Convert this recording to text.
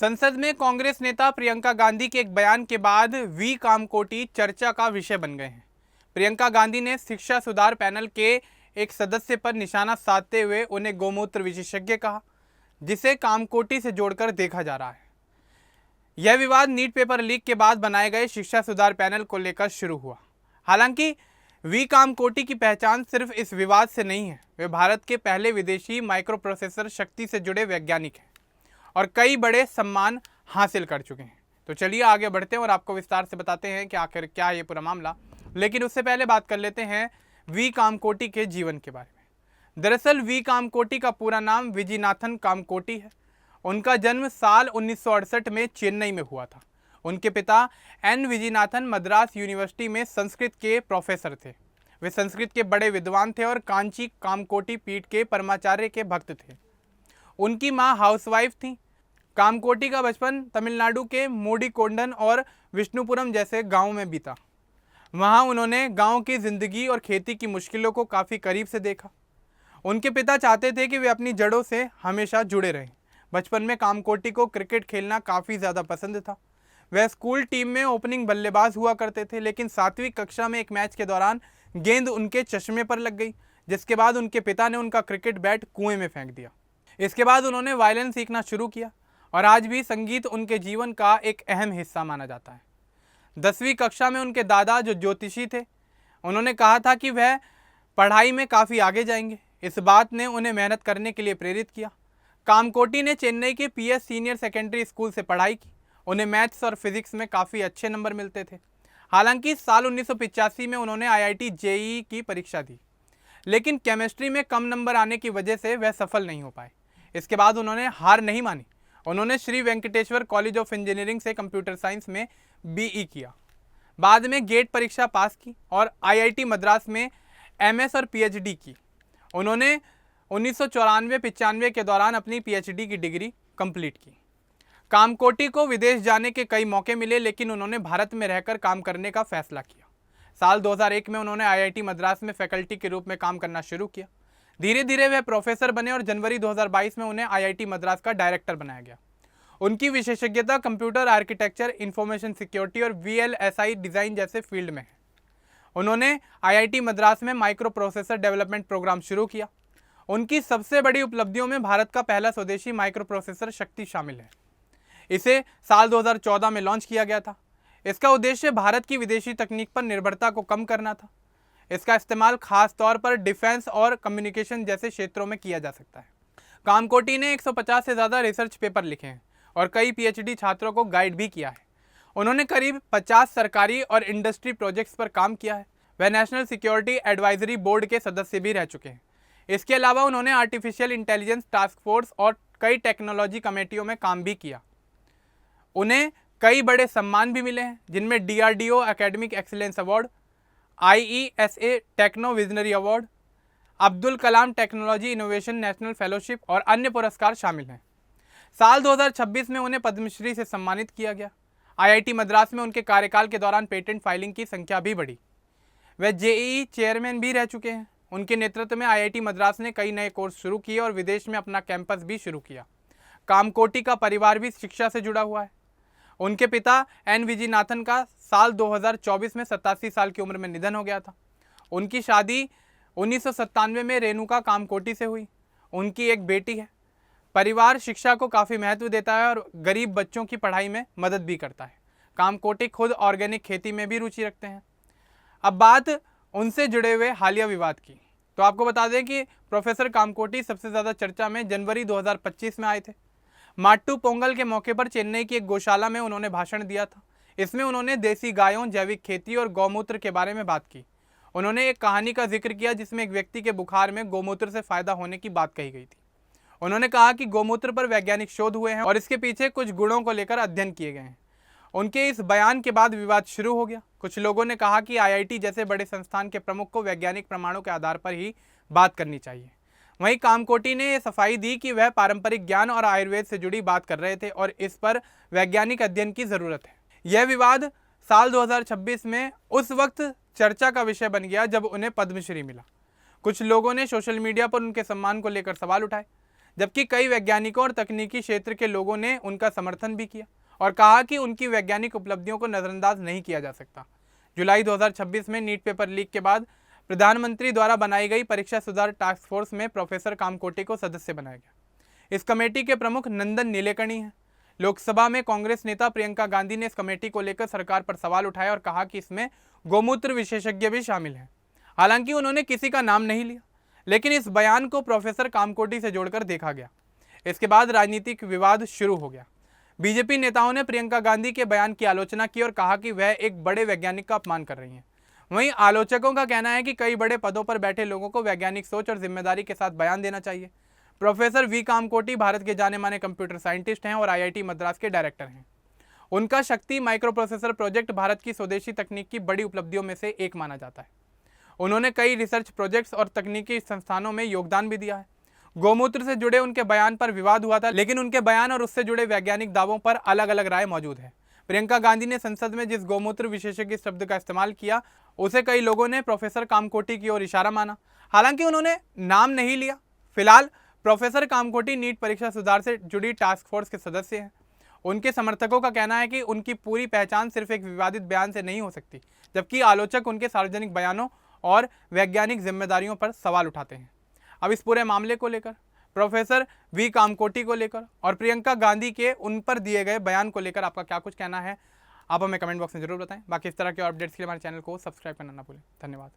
संसद में कांग्रेस नेता प्रियंका गांधी के एक बयान के बाद वी कामकोटी चर्चा का विषय बन गए हैं। प्रियंका गांधी ने शिक्षा सुधार पैनल के एक सदस्य पर निशाना साधते हुए उन्हें गौमूत्र विशेषज्ञ कहा, जिसे कामकोटी से जोड़कर देखा जा रहा है। यह विवाद नीट पेपर लीक के बाद बनाए गए शिक्षा सुधार पैनल को लेकर शुरू हुआ। हालांकि वी कामकोटी की पहचान सिर्फ इस विवाद से नहीं है। वे भारत के पहले विदेशी माइक्रो प्रोसेसर शक्ति से जुड़े वैज्ञानिक हैं और कई बड़े सम्मान हासिल कर चुके हैं। तो चलिए आगे बढ़ते हैं और आपको विस्तार से बताते हैं कि आखिर क्या ये पूरा मामला। लेकिन उससे पहले बात कर लेते हैं वी कामकोटी के जीवन के बारे में। दरअसल वी कामकोटी का पूरा नाम विजयनाथन कामकोटी है। उनका जन्म साल 1968 में चेन्नई में हुआ था। उनके पिता एन विजयनाथन मद्रास यूनिवर्सिटी में संस्कृत के प्रोफेसर थे। वे संस्कृत के बड़े विद्वान थे और कांची कामकोटी पीठ के परमाचार्य के भक्त थे। उनकी मां हाउसवाइफ थी। कामकोटी का बचपन तमिलनाडु के मोडीकोंडन और विष्णुपुरम जैसे गांवों में बीता। वहां उन्होंने गांव की जिंदगी और खेती की मुश्किलों को काफ़ी करीब से देखा। उनके पिता चाहते थे कि वे अपनी जड़ों से हमेशा जुड़े रहें। बचपन में कामकोटी को क्रिकेट खेलना काफ़ी ज़्यादा पसंद था। वह स्कूल टीम में ओपनिंग बल्लेबाज हुआ करते थे, लेकिन 7वीं कक्षा में एक मैच के दौरान गेंद उनके चश्मे पर लग गई, जिसके बाद उनके पिता ने उनका क्रिकेट बैट कुएं में फेंक दिया। इसके बाद उन्होंने वायलिन सीखना शुरू किया और आज भी संगीत उनके जीवन का एक अहम हिस्सा माना जाता है। 10वीं कक्षा में उनके दादा, जो ज्योतिषी थे, उन्होंने कहा था कि वह पढ़ाई में काफ़ी आगे जाएंगे। इस बात ने उन्हें मेहनत करने के लिए प्रेरित किया। कामकोटी ने चेन्नई के पीएस सीनियर सेकेंडरी स्कूल से पढ़ाई की। उन्हें मैथ्स और फिजिक्स में काफ़ी अच्छे नंबर मिलते थे। हालांकि साल 1985 में उन्होंने आईआईटी जेईई की परीक्षा दी, लेकिन केमिस्ट्री में कम नंबर आने की वजह से वह सफल नहीं हो पाए। इसके बाद उन्होंने हार नहीं मानी। उन्होंने Shri Venkateswara college of engineering से कंप्यूटर साइंस में बीई किया। बाद में गेट परीक्षा पास की और आईआईटी मद्रास में एमएस और पीएचडी की। उन्होंने 1994-95 के दौरान अपनी पीएचडी की डिग्री कंप्लीट की। कामकोटी को विदेश जाने के कई मौके मिले, लेकिन उन्होंने भारत में रहकर काम करने का फैसला किया। साल 2001 में उन्होंने आईआईटी मद्रास में फैकल्टी के रूप में काम करना शुरू किया। धीरे धीरे वह प्रोफेसर बने और जनवरी 2022 में उन्हें आईआईटी मद्रास का डायरेक्टर बनाया गया। उनकी विशेषज्ञता कंप्यूटर आर्किटेक्चर, इंफॉर्मेशन सिक्योरिटी और वीएलएसआई डिज़ाइन जैसे फील्ड में है। उन्होंने आईआईटी मद्रास में माइक्रो प्रोसेसर डेवलपमेंट प्रोग्राम शुरू किया। उनकी सबसे बड़ी उपलब्धियों में भारत का पहला स्वदेशी माइक्रो प्रोसेसर शक्ति शामिल है। इसे साल 2014 में लॉन्च किया गया था। इसका उद्देश्य भारत की विदेशी तकनीक पर निर्भरता को कम करना था। इसका इस्तेमाल खास तौर पर डिफेंस और कम्युनिकेशन जैसे क्षेत्रों में किया जा सकता है। कामकोटी ने 150 से ज़्यादा रिसर्च पेपर लिखे हैं और कई पीएचडी छात्रों को गाइड भी किया है। उन्होंने करीब 50 सरकारी और इंडस्ट्री प्रोजेक्ट्स पर काम किया है। वह नेशनल सिक्योरिटी एडवाइजरी बोर्ड के सदस्य भी रह चुके हैं। इसके अलावा उन्होंने आर्टिफिशियल इंटेलिजेंस टास्क फोर्स और कई टेक्नोलॉजी कमेटियों में काम भी किया। उन्हें कई बड़े सम्मान भी मिले हैं, जिनमें DRDO academic excellence award, IESA techno visionary award, Abdul Kalam technology innovation national fellowship और अन्य पुरस्कार शामिल हैं। साल 2026 में उन्हें पद्मश्री से सम्मानित किया गया। आईआईटी मद्रास में उनके कार्यकाल के दौरान पेटेंट फाइलिंग की संख्या भी बढ़ी। वह जेईई चेयरमैन भी रह चुके हैं। उनके नेतृत्व में आईआईटी मद्रास ने कई नए कोर्स शुरू किए और विदेश में अपना कैंपस भी शुरू किया। कामकोटी का परिवार भी शिक्षा से जुड़ा हुआ है। उनके पिता एन विजयनाथन का साल 2024 में 87 साल की उम्र में निधन हो गया था। उनकी शादी 1997 में रेणुका कामकोटी से हुई। उनकी एक बेटी है। परिवार शिक्षा को काफ़ी महत्व देता है और गरीब बच्चों की पढ़ाई में मदद भी करता है। कामकोटी खुद ऑर्गेनिक खेती में भी रुचि रखते हैं। अब बात उनसे जुड़े हुए हालिया विवाद की, तो आपको बता दें कि प्रोफेसर कामकोटी सबसे ज़्यादा चर्चा में जनवरी 2025 में आए थे। माट्टू पोंगल के मौके पर चेन्नई की एक गौशाला में उन्होंने भाषण दिया था। इसमें उन्होंने देसी गायों, जैविक खेती और गौमूत्र के बारे में बात की। उन्होंने एक कहानी का जिक्र किया जिसमें एक व्यक्ति के बुखार में गौमूत्र से फायदा होने की बात कही गई थी। उन्होंने कहा कि गौमूत्र पर वैज्ञानिक शोध हुए हैं और इसके पीछे कुछ गुणों को लेकर अध्ययन किए गए हैं। उनके इस बयान के बाद विवाद शुरू हो गया। कुछ लोगों ने कहा कि आईआईटी जैसे बड़े संस्थान के प्रमुख को वैज्ञानिक प्रमाणों के आधार पर ही बात करनी चाहिए। वहीं कामकोटी ने यह सफाई दी कि वह पारंपरिक ज्ञान और आयुर्वेद से जुड़ी बात कर रहे थे और इस पर वैज्ञानिक अध्ययन की ज़रूरत है। यह विवाद साल 2026 में उस वक्त चर्चा का विषय बन गया जब उन्हें पद्मश्री मिला। कुछ लोगों ने सोशल मीडिया पर उनके सम्मान को लेकर सवाल उठाए, जबकि कई वैज्ञानिकों और तकनीकी क्षेत्र के लोगों ने उनका समर्थन भी किया और कहा कि उनकी वैज्ञानिक उपलब्धियों को नज़रअंदाज नहीं किया जा सकता। जुलाई 2026 में नीट पेपर लीक के बाद प्रधानमंत्री द्वारा बनाई गई परीक्षा सुधार टास्क फोर्स में प्रोफेसर कामकोटी को सदस्य बनाया गया। इस कमेटी के प्रमुख नंदन नीलेकणी हैं। लोकसभा में कांग्रेस नेता प्रियंका गांधी ने इस कमेटी को लेकर सरकार पर सवाल उठाए और कहा कि इसमें गोमूत्र विशेषज्ञ भी शामिल हैं। हालांकि उन्होंने किसी का नाम नहीं लिया, लेकिन इस बयान को प्रोफेसर कामकोटी से जोड़कर देखा गया। इसके बाद राजनीतिक विवाद शुरू हो गया। बीजेपी नेताओं ने प्रियंका गांधी के बयान की आलोचना की और कहा कि वह एक बड़े वैज्ञानिक का अपमान कर रही हैं। वहीं आलोचकों का कहना है कि कई बड़े पदों पर बैठे लोगों को वैज्ञानिक सोच और जिम्मेदारी के साथ बयान देना चाहिए। प्रोफेसर वी कामकोटी भारत के जाने माने कंप्यूटर साइंटिस्ट हैं और IIT मद्रास के डायरेक्टर हैं। उनका शक्ति माइक्रो प्रोसेसर प्रोजेक्ट भारत की स्वदेशी तकनीक की बड़ी उपलब्धियों में से एक माना जाता है। उन्होंने कई रिसर्च प्रोजेक्ट्स और तकनीकी संस्थानों में योगदान भी दिया है। गोमूत्र से जुड़े उनके बयान पर विवाद हुआ था, लेकिन उनके बयान और उससे जुड़े वैज्ञानिक दावों पर अलग अलग राय मौजूद है। प्रियंका गांधी ने संसद में जिस गोमूत्र विशेषज्ञ शब्द का इस्तेमाल किया, उसे कई लोगों ने प्रोफेसर कामकोटी की ओर इशारा माना। हालांकि उन्होंने नाम नहीं लिया। फिलहाल प्रोफेसर कामकोटी नीट परीक्षा सुधार से जुड़ी टास्क फोर्स के सदस्य हैं। उनके समर्थकों का कहना है कि उनकी पूरी पहचान सिर्फ एक विवादित बयान से नहीं हो सकती, जबकि आलोचक उनके सार्वजनिक बयानों और वैज्ञानिक जिम्मेदारियों पर सवाल उठाते हैं। अब इस पूरे मामले को लेकर, प्रोफेसर वी कामकोटी को लेकर और प्रियंका गांधी के उन पर दिए गए बयान को लेकर आपका क्या कुछ कहना है, आप हमें कमेंट बॉक्स में जरूर बताएं। बाकी इस तरह के अपडेट्स के लिए हमारे चैनल को सब्सक्राइब करना ना भूलें। धन्यवाद।